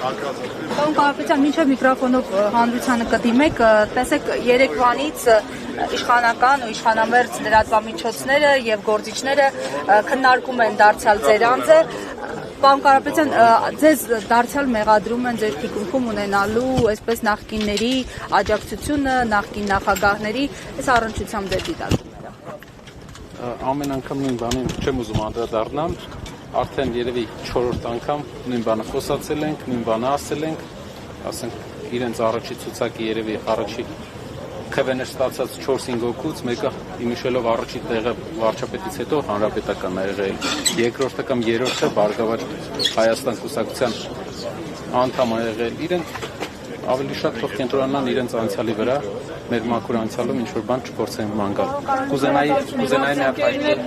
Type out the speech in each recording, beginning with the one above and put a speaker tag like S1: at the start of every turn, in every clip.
S1: Պարոն Կարապետյան, մինչև միկրոֆոնով հանրությանը կդիմեք, տեսեք երեկվանից իշխանական ու իշխանամերձ լրատվամիջոցները եւ գործիչները քննարկում են դարձյալ ձեր անձը։ Պարոն Կարապետյան, ձեզ դարձյալ մեղադրում են ձեր թիկունքում ունենալու այսպես նախկինների աջակցությունը, նախկին նախագահների, այս առնչությամբ ձեր դիտարկումները։
S2: Ամեն անգամ նույն բանին չեմ ուզում անդրադառնալ, արդեն երևի 4-րդ անգամ նույն բանը խոսացել ենք, նույն բանը ասել ենք, ասենք իրենց առաջի ցուցակի երևի առաջի քվեներ ստացած 4-5 հոգուց մեկը իմիշելով առաջի տեղը վարչապետից հետո հանրապետական ա եղել, երկրորդը կամ երրորդը Բարգավաճ Հայաստան կուսակցության անդամ ա եղել, իրենք ավելի շատ թող կենտրոնանան իրենց անցյալի վրա, մեր մաքուր անցյալում ինչ-որ բան չփորձեն ման գալ։ Կուզենայի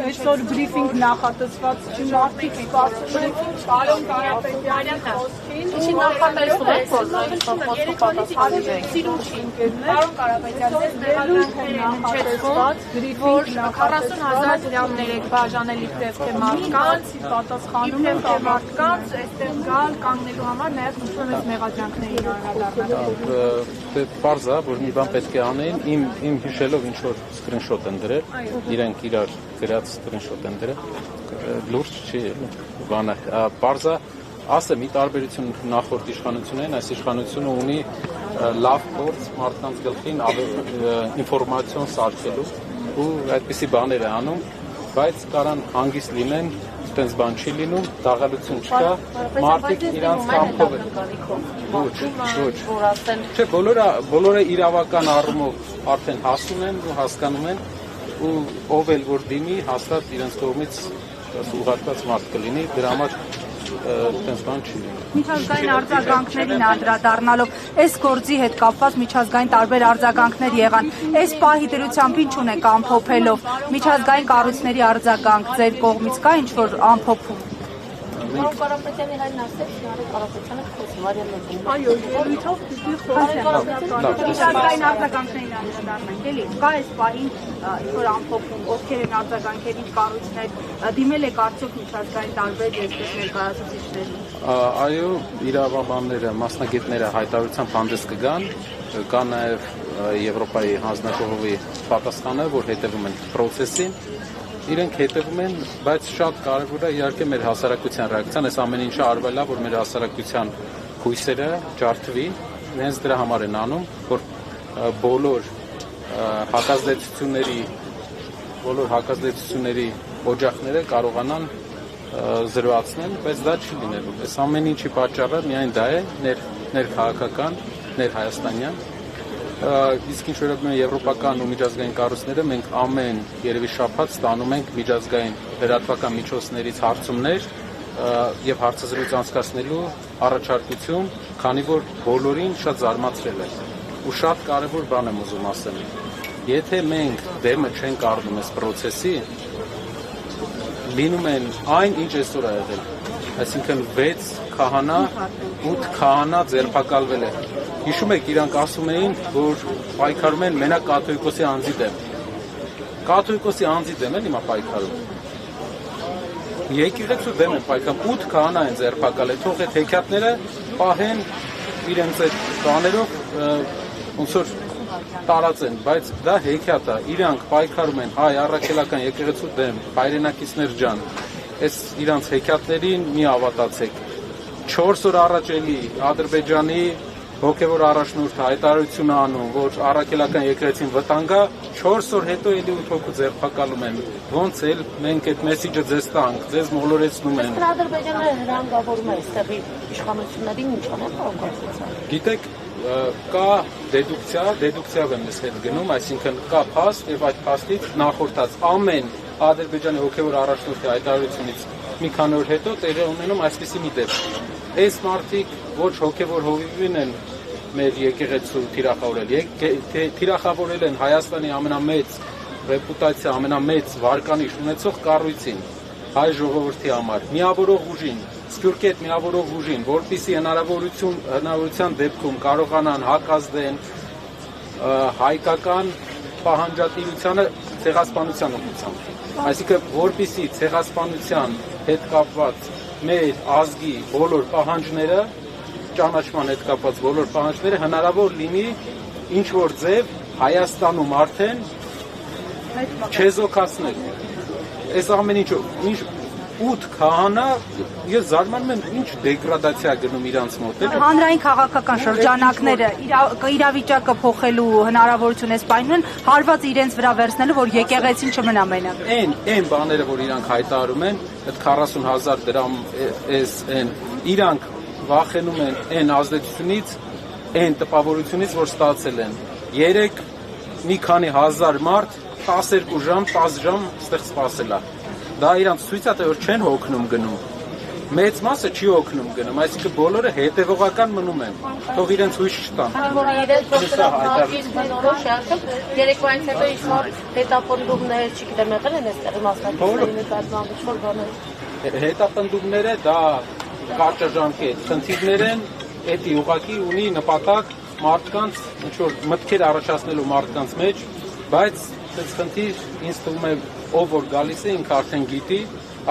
S3: այսօր բրիֆինգ նախատեսված չնարդիկ սպասում Պարոն Կարապետյանի խոսքին
S4: Ինչի նախատեսում եք
S3: Պարոն Կարապետյան, ձեզ մեղադրանքներ նախատեսված
S4: որ 40,000 դրամներ եք բաժանել իբրև թե մարդկանց,
S3: պատասխանում
S4: իբրև թե մարդկանց, այստեղ գալ կանգնելու համար նաև ուզում եք մեղադրանքների անդրադառնալ։
S2: Պարզ է, որ մի բան պետք է անեին, իմ հիշելով ինչ որ սկրինշոտ են դրել, իրենք իրար գրած սկրինշոտ են դրել, լուրջ չի, բանը, պարզ է, ասեմ, ի տարբերություն նախորդ իշխանություններին, այս իշխանությունը ունի լավ փորձ մարդկանց գլխին ինֆորմացիոն սարքելու ու այդպիսի բաներ է անում, բայց կարան հանգիստ լինեն, այդպես բան չի լինում, դաղալություն չկա, մարդիկ իրանց կամքով են։ Չէ, բոլորը իրավական առումով արդեն հասուն են ու հասկանում են ու ով էլ որ դիմի հաստատ իրենց կողմից ուղարկված մարդ կլինի, դրա համար այդպես բան չի լինում։
S1: Միջազգային արձագանքներին անդրադառնալով, այս գործի հետ կապված միջազգային տարբեր արձագանքներ եղան։ Այս պահի դրությամբ ինչ ունեք ամփոփելով, միջազգային կառույցների արձագանք ձեր կողմից կա ինչ-որ ամփոփում։
S4: Պարոն Կարապետյանի հայրն ասեց, Նարեկ Կարապետյանը խոսում Մարիամն։
S3: Այո, ելույթով պիտի խոսենք։
S1: Միջազգային արձագանքներին անդրադառնանք, էլի, կա այս պահին ինչ-որ ամփոփում, ովքեր են արձագանքերի կառույցներ, դիմել եք արդյոք միջազգային տարբեր երկրների ներկայացուցիչներին։
S2: Այո, իրավաբանները, մասնագետները հայտարարությամբ հանդես կգան, կա նաև Եվրոպայի հանձնաժողովի պատասխանը, որ հետևում են process-ին, իրենք հետևում են, բայց շատ կարևոր է իհարկե մեր հասարակության ռեակցիան, այս ամեն ինչը արվել է, որ մեր հասարակության հույսերը ջարդվի, հենց դրա համար են անում, որ բոլոր հակազդեցությունների օջախները կարողանան զրոացնել, բայց դա չի լինելու։ Այս ամեն ինչի պատճառը միայն դա է, ներքաղաքական, ներհայաստանյան։ Իսկ ինչ վերաբերում է եվրոպական ու միջազգային կառույցները, մենք ամեն երևի շաբաթ ստանում ենք միջազգային լրատվական միջոցներից հարցումներ եւ հարցազրույց անցկացնելու առաջարկություն, քանի որ բոլորին շատ զարմացրել է։ Ու շատ կարեւոր բան եմ ուզում ասել։ Եթե մենք դեմը չենք առնում այս process-ի, լինում են այն, ինչ այսօր ա եղել։ Այսինքն 6 քահանա, 8 քահանա ձերբակալվել է։ Հիշում եք, իրանք ասում էին, որ պայքարում են մենակ կաթողիկոսի անձի դեմ։ Կաթողիկոսի անձի դեմ են հիմա պայքարում։ Եկեղեցու դեմ են պայքարում, 8 քահանա են ձերբակալել, թող այդ հեքիաթները պահեն իրենց այդ բաներով ոնց որ տարածեն, բայց դա հեքիաթ է, իրանք պայքարում են հայ առաքելական եկեղեցու դեմ, հայրենակիցներ ջան, այս իրանց հեքիաթներին մի ավատացեք։ 4 օր առաջ էլի Ադրբեջանի հոգևոր առաջնորդը հայտարարություն է անում, որ առաքելական եկեղեցին վտանգ է, 4 օր հետո էլի 8 հոգու ձերբակալում են։ Ոնց էլ մենք այդ մեսիջը ձեզ տանք, ձեզ մոլորեցնում են։
S4: Ադրբեջանը հրանգավորում է այստեղի իշխանություններին ինչ անեն պարոն։
S2: Գիտեք, կա դեդուկցիա եմ ես հետ գնում, այսինքն կա փաստ եւ այդ փաստից նախորդած ամեն Ադրբեջանի հոգևոր առաջնորդի հայտարարությունից մի քանի օր հետո տեղի ունենում այսպիսի մի դեպք։ Այս մարդիկ ոչ հոգևոր հովիվին են մեր եկեղեցու թիրախավորել են Հայաստանի ամենամեծ ռեպուտացիա, ամենամեծ վարկանիշ ունեցող կառույցին, հայ ժողովրդի համար, միավորող ուժին, սփյուռքետ միավորող ուժին, որպեսզի հնարավորության դեպքում կարողանան հակազդեն հայկական պահանջատիրությանը ցեղասպանության ուղղությամբ։ Այսինքն, որպեսզի ցեղասպանության հետ կապված մեր ազգի բոլոր պահանջները ճանաչման հետ կապված բոլոր պահանջները հնարավոր լինի ինչ որ ձև Հայաստանում արդեն չեզոքացնել։ Այս ամեն ինչ 8 քահանա, ես զարմանում եմ ինչ դեգրադացիա գնում իրանց մոտ։
S1: Հանրային քաղաքական շրջանակները իրավիճակը փոխելու հնարավորություն է սպայնում են հարված իրենց վրա վերցնելու, որ եկեղեցին չմնա մենակ։
S2: Այն բաները, որ իրանք հայտարարում են, այդ 40,000 դրամ իրանք վախենում են այն ազդեցությունից, այն տպավորությունից, որ ստացել են։ 3 մի քանի հազար մարդ 12 ժամ, 10 ժամ ստեղ սպասել է։ Դա իրանց ցույց է, որ չեն հոգնում գնում։ Մեծ մասը չի հոգնում գնում, այսինքն բոլորը հետևողական մնում են։ Թող իրենց հույս չտան։
S5: Որ իրենց դոկտորատից բնորոշ է, երեկվայից հետո ինչ-որ հետապնդումներ, չգիտեմ, եղել են այստեղ մասնակիցների նկատմամբ ինչ-որ բաներ։
S2: Հետապնդումները դա կարճաժամկետ խնդիրներ են, էդի ուղղակի ունի նպատակ մարդկանց ինչ-որ մտքեր առաջացնելու մարդկանց մեջ, բայց այս խնդիր ինձ թվում է ով որ գալիս է ինքը արդեն գիտի,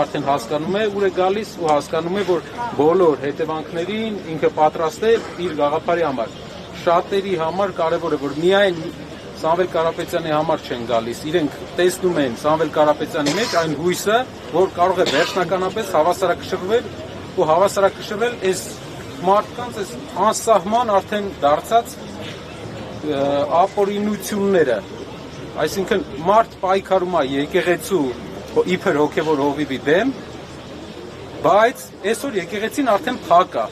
S2: արդեն հասկանում է ուր է գալիս ու հասկանում է, որ բոլոր հետևանքներին ինքը պատրաստ է իր գաղափարի համար։ Շատերի համար կարևոր է, որ միայն Սամվել Կարապետյանի համար չեն գալիս, իրենք տեսնում են Սամվել Կարապետյանի մեջ այն հույսը, որ կարող է վերջնականապես հավասարակշռվել ու հավասարակշռվել այս մարդկանց այս անսահման արդեն դարձած ապօրինությունները։ Այսինքն մարդ պայքարում է եկեղեցու իբր հոգևոր հովիվի դեմ, բայց այսօր եկեղեցին արդեն փակ է։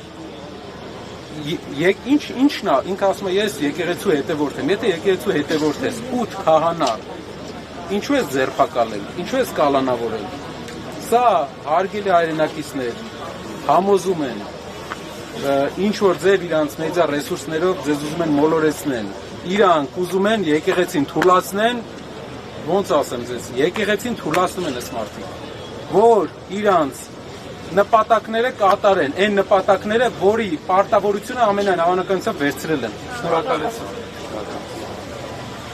S2: Ինչն է, ինքը ասում է ես եկեղեցու հետևորդ եմ, եթե եկեղեցու հետևորդ ես, 8 քահանա, ինչու ես ձերբակալել, ինչու ես կալանավորել։ Սա հարգելի հայրենակիցներ համոզում են, ինչ որ ձև իրանց մեծա ռեսուրսներով ձեզ ուզում են մոլորեցնել։ Իրանք ուզում են եկեղեցին թուլացնեն, ոնց ասեմ ձեզ, եկեղեցին թուլացնում են այս մարդիկ, որ իրանց նպատակները կատարեն, այն նպատակները, որի պարտավորությունը ամենայն հավանականությամբ վերցրել են։ Շնորհակալություն։